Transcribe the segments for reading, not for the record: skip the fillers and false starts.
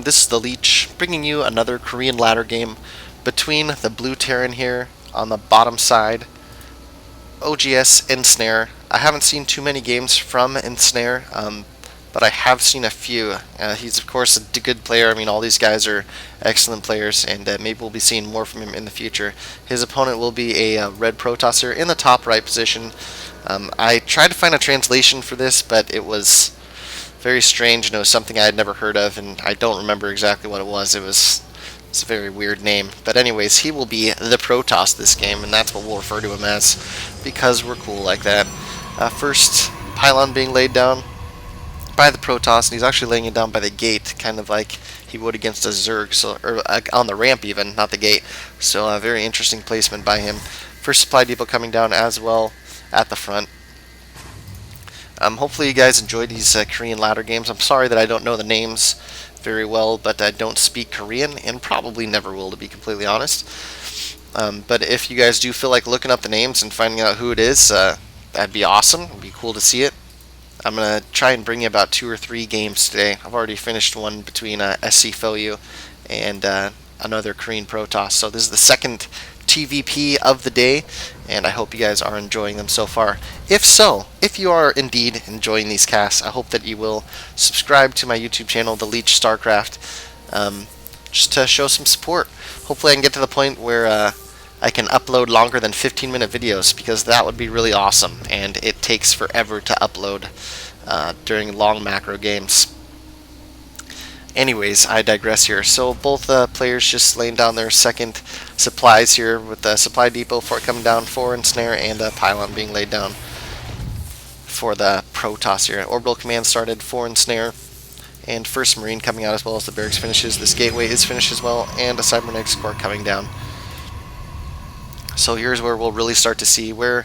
This is the Leech, bringing you another Korean ladder game between the blue Terran here on the bottom side, oGsEnsare. I haven't seen too many games from Ensnare, but I have seen a few. He's of course a good player. I mean, all these guys are excellent players, and maybe we'll be seeing more from him in the future. His opponent will be a red Protosser in the top right position. I tried to find a translation for this, but it was very strange, and it was something I had never heard of, and I don't remember exactly what it was. It's a very weird name. But anyways, he will be the Protoss this game, and that's what we'll refer to him as, because we're cool like that. First pylon being laid down by the Protoss, and he's actually laying it down by the gate, kind of like he would against a Zerg, or on the ramp even, not the gate. So a very interesting placement by him. First supply depot coming down as well at the front. Hopefully you guys enjoy these Korean ladder games. I'm sorry that I don't know the names very well, but I don't speak Korean and probably never will, to be completely honest. But if you guys do feel like looking up the names and finding out who it is, that'd be awesome. It'd be cool to see it. I'm going to try and bring you about 2 or 3 games today. I've already finished one between SC Foyu and another Korean Protoss. So this is the second TVP of the day, and I hope you guys are enjoying them so far. If so, if you are indeed enjoying these casts, I hope that you will subscribe to my YouTube channel, The Leech StarCraft, just to show some support. Hopefully I can get to the point where I can upload longer than 15-minute videos, because that would be really awesome, and it takes forever to upload during long macro games. Anyways, I digress here. So both players just laying down their second supplies here, with the supply depot for it coming down for Ensnare, and a pylon being laid down for the Protoss here. Orbital command started for Ensnare, and first Marine coming out as well as the barracks finishes. This gateway is finished as well, and a cybernetics core coming down. So here's where we'll really start to see where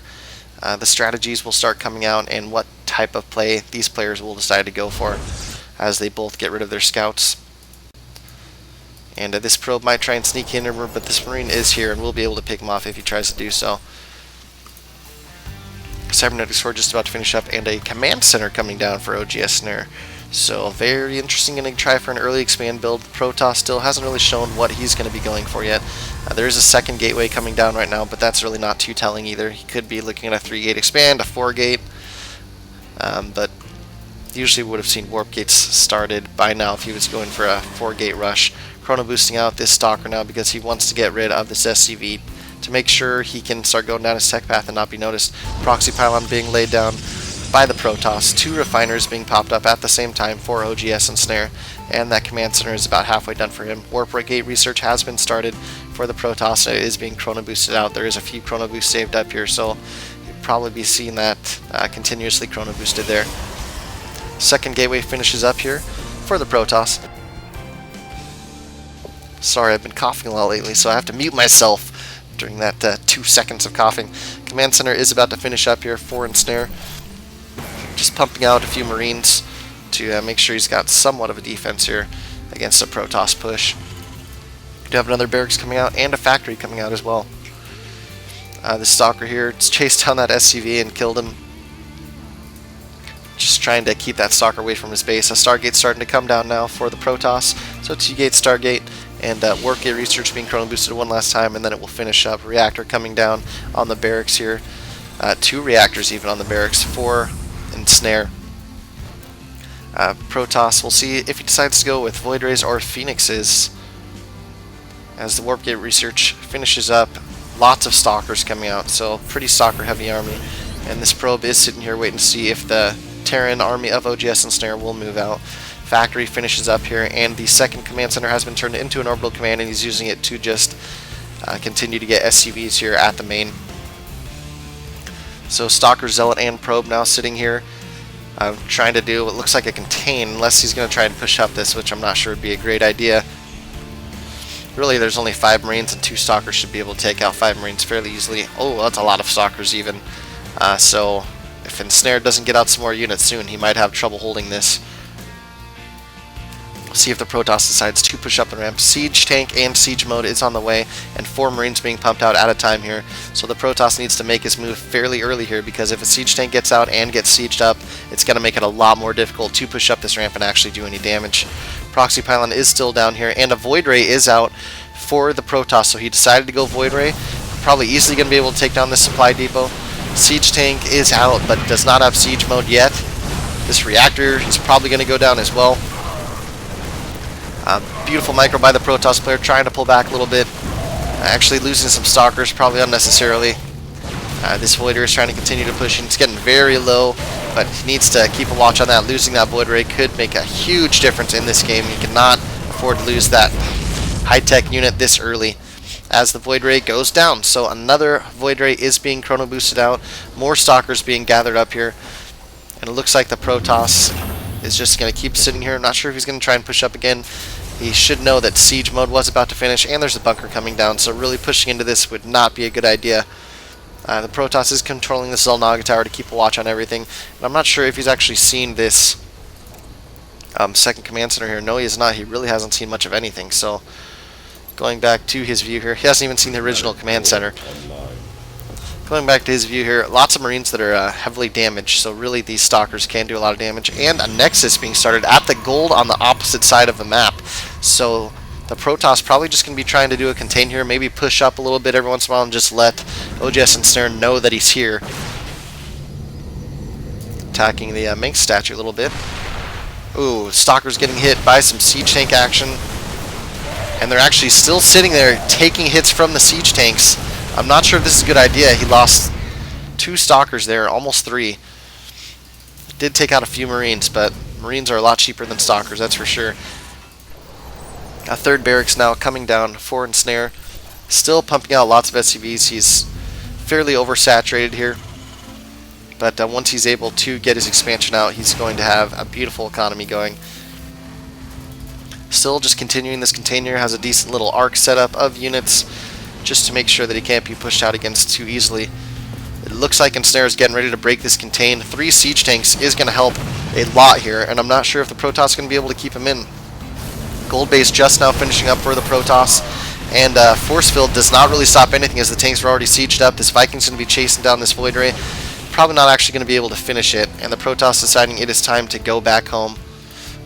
the strategies will start coming out, and what type of play these players will decide to go for, as they both get rid of their scouts. And this probe might try and sneak in, but this Marine is here and we'll be able to pick him off if he tries to do so. Cybernetics Sword just about to finish up, and a command center coming down for oGsEnsare. So very interesting. Going to try for an early expand build. Protoss still hasn't really shown what he's going to be going for yet. There is a second gateway coming down right now, but that's really not too telling either. He could be looking at a 3-gate expand, a 4-gate, but usually would have seen warp gates started by now if he was going for a 4-gate rush. Chrono boosting out this Stalker now because he wants to get rid of this SCV to make sure he can start going down his tech path and not be noticed. Proxy pylon being laid down by the Protoss. 2 refiners being popped up at the same time for oGsEnsare, and that command center is about halfway done for him. Warp gate research has been started for the Protoss. It is being chrono boosted out. There is a few chrono boosts saved up here, so you'll probably be seeing that continuously chrono boosted there. Second gateway finishes up here for the Protoss. Sorry, I've been coughing a lot lately, so I have to mute myself during that 2 seconds of coughing. Command center is about to finish up here for Ensnare. Just pumping out a few Marines to make sure he's got somewhat of a defense here against a Protoss push. We do have another barracks coming out and a factory coming out as well. The Stalker here chased down that SCV and killed him. Just trying to keep that Stalker away from his base. A Stargate's starting to come down now for the Protoss. So 2-gate Stargate, and warp gate research being chrono boosted one last time, and then it will finish up. Reactor coming down on the barracks here. 2 reactors even on the barracks for Ensnare. Protoss, we'll see if he decides to go with Void Rays or Phoenixes as the warp gate research finishes up. Lots of Stalkers coming out, so pretty Stalker heavy army. And this probe is sitting here waiting to see if the Terran army of oGsEnsare will move out. Factory finishes up here, and the second command center has been turned into an orbital command, and he's using it to just continue to get SCVs here at the main. So Stalker, Zealot, and Probe now sitting here trying to do what looks like a contain, unless he's going to try and push up this, which I'm not sure would be a great idea. Really, there's only 5 Marines, and 2 Stalkers should be able to take out 5 Marines fairly easily. Oh, that's a lot of Stalkers even. So if Ensnare doesn't get out some more units soon, he might have trouble holding this. See if the Protoss decides to push up the ramp. Siege tank and siege mode is on the way, and 4 Marines being pumped out at a time here. So the Protoss needs to make his move fairly early here, because if a siege tank gets out and gets sieged up, it's going to make it a lot more difficult to push up this ramp and actually do any damage. Proxy pylon is still down here, and a Void Ray is out for the Protoss, so he decided to go Void Ray. Probably easily going to be able to take down this supply depot. Siege tank is out, but does not have siege mode yet. This reactor is probably going to go down as well. Beautiful micro by the Protoss player, trying to pull back a little bit. Actually losing some stalkers, probably unnecessarily. This Void Ray is trying to continue to push, and it's getting very low, but he needs to keep a watch on that. Losing that Void Ray could make a huge difference in this game. He cannot afford to lose that high-tech unit this early as the Void Ray goes down. So another Void Ray is being chrono boosted out. More stalkers being gathered up here. And it looks like the Protoss is just going to keep sitting here. I'm not sure if he's going to try and push up again. He should know that siege mode was about to finish, and there's a bunker coming down, so really pushing into this would not be a good idea. The Protoss is controlling the Xel'Naga tower to keep a watch on everything. And I'm not sure if he's actually seen this second command center here. No, he is not. He really hasn't seen much of anything. So going back to his view here, he hasn't even seen the original command center. Going back to his view here, lots of Marines that are heavily damaged, so really these stalkers can do a lot of damage. And a Nexus being started at the gold on the opposite side of the map. So the Protoss probably just going to be trying to do a contain here, maybe push up a little bit every once in a while and just let oGsEnsare know that he's here. Attacking the Minx statue a little bit. Ooh, stalkers getting hit by some siege tank action. And they're actually still sitting there taking hits from the siege tanks. I'm not sure if this is a good idea. He lost 2 stalkers there, almost 3. Did take out a few Marines, but Marines are a lot cheaper than stalkers, that's for sure. A third barracks now coming down for Ensnare. Still pumping out lots of SCVs. He's fairly oversaturated here. But once he's able to get his expansion out, he's going to have a beautiful economy going. Still just continuing this container, has a decent little arc setup of units, just to make sure that he can't be pushed out against too easily. It looks like Ensnare is getting ready to break this contain. 3 siege tanks is going to help a lot here, and I'm not sure if the Protoss is going to be able to keep him in. Gold base just now finishing up for the Protoss, and force field does not really stop anything as the tanks are already sieged up. This Viking's going to be chasing down this Void Ray. Probably not actually going to be able to finish it, and the Protoss deciding it is time to go back home,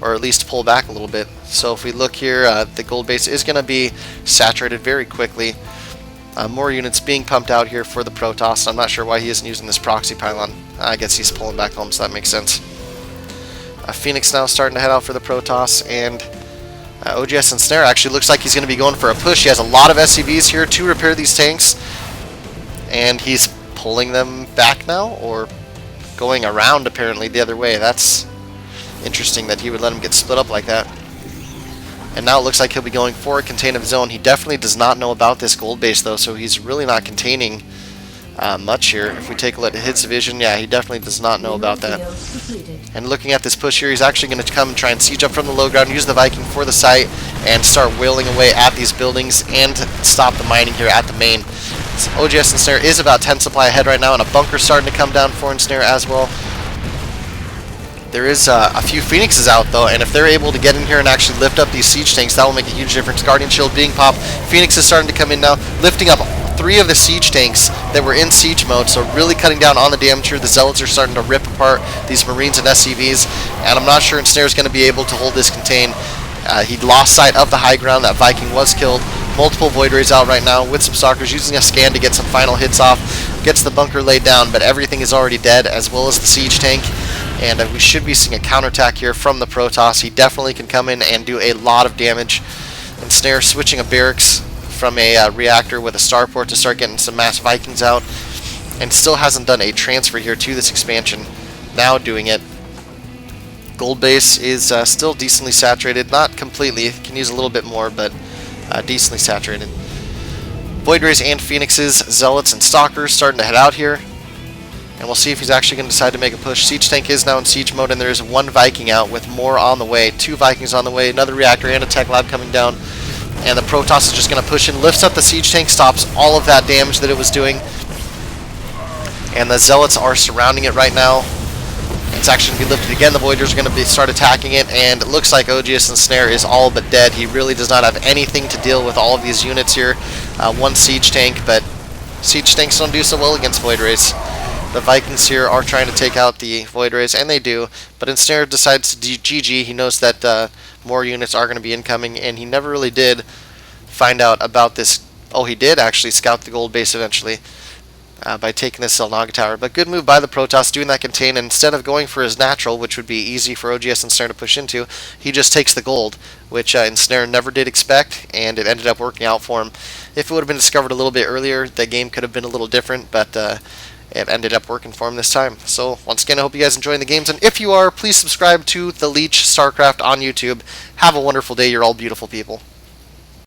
or at least pull back a little bit. So if we look here, the gold base is going to be saturated very quickly. More units being pumped out here for the Protoss. I'm not sure why he isn't using this proxy pylon. I guess he's pulling back home, so that makes sense. Phoenix now starting to head out for the Protoss, and oGsEnsare actually looks like he's going to be going for a push. He has a lot of SCVs here to repair these tanks, and he's pulling them back now, or going around apparently the other way. That's interesting that he would let him get split up like that. And now it looks like he'll be going for a contain of his own. He definitely does not know about this gold base though, so he's really not containing much here. If we take a look at his division, yeah, he definitely does not know about that. And looking at this push here, he's actually going to come and try and siege up from the low ground, use the Viking for the site, and start wailing away at these buildings and stop the mining here at the main. So oGsEnsare is about 10 supply ahead right now, and a bunker starting to come down for Ensnare as well. There is a few Phoenixes out though, and if they're able to get in here and actually lift up these siege tanks, that will make a huge difference. Guardian Shield being popped. Phoenix is starting to come in now, lifting up 3 of the siege tanks that were in siege mode, so really cutting down on the damage here. The Zealots are starting to rip apart these Marines and SCVs, and I'm not sure Ensnare is going to be able to hold this contain. He lost sight of the high ground. That Viking was killed. Multiple Void Rays out right now with some stalkers, using a scan to get some final hits off. Gets the bunker laid down, but everything is already dead, as well as the siege tank. And we should be seeing a counterattack here from the Protoss. He definitely can come in and do a lot of damage. Ensnare switching a barracks from a reactor with a starport to start getting some mass Vikings out. And still hasn't done a transfer here to this expansion. Now doing it. Gold base is still decently saturated. Not completely. Can use a little bit more, but decently saturated. Void Rays and Phoenixes, Zealots, and Stalkers starting to head out here. And we'll see if he's actually going to decide to make a push. Siege tank is now in siege mode, and there is 1 Viking out with more on the way. 2 Vikings on the way, another reactor and a tech lab coming down. And the Protoss is just going to push in, lifts up the siege tank, stops all of that damage that it was doing. And the Zealots are surrounding it right now. It's actually going to be lifted again. The Voiders are going to start attacking it, and it looks like oGsEnsare is all but dead. He really does not have anything to deal with all of these units here. One siege tank, but siege tanks don't do so well against Void Rays. The Vikings here are trying to take out the Void Rays, and they do, but Ensare decides to GG. He knows that more units are going to be incoming, and he never really did find out about this. Oh, he did actually scout the gold base eventually. By taking this Selnaga tower. But good move by the Protoss doing that contain, and instead of going for his natural, which would be easy for oGsEnsare to push into, he just takes the gold, which Ensare never did expect, and it ended up working out for him. If it would have been discovered a little bit earlier, the game could have been a little different, but it ended up working for him this time. So once again, I hope you guys enjoying the games, and if you are, please subscribe to The Leech StarCraft on YouTube. Have a wonderful day. You're all beautiful people.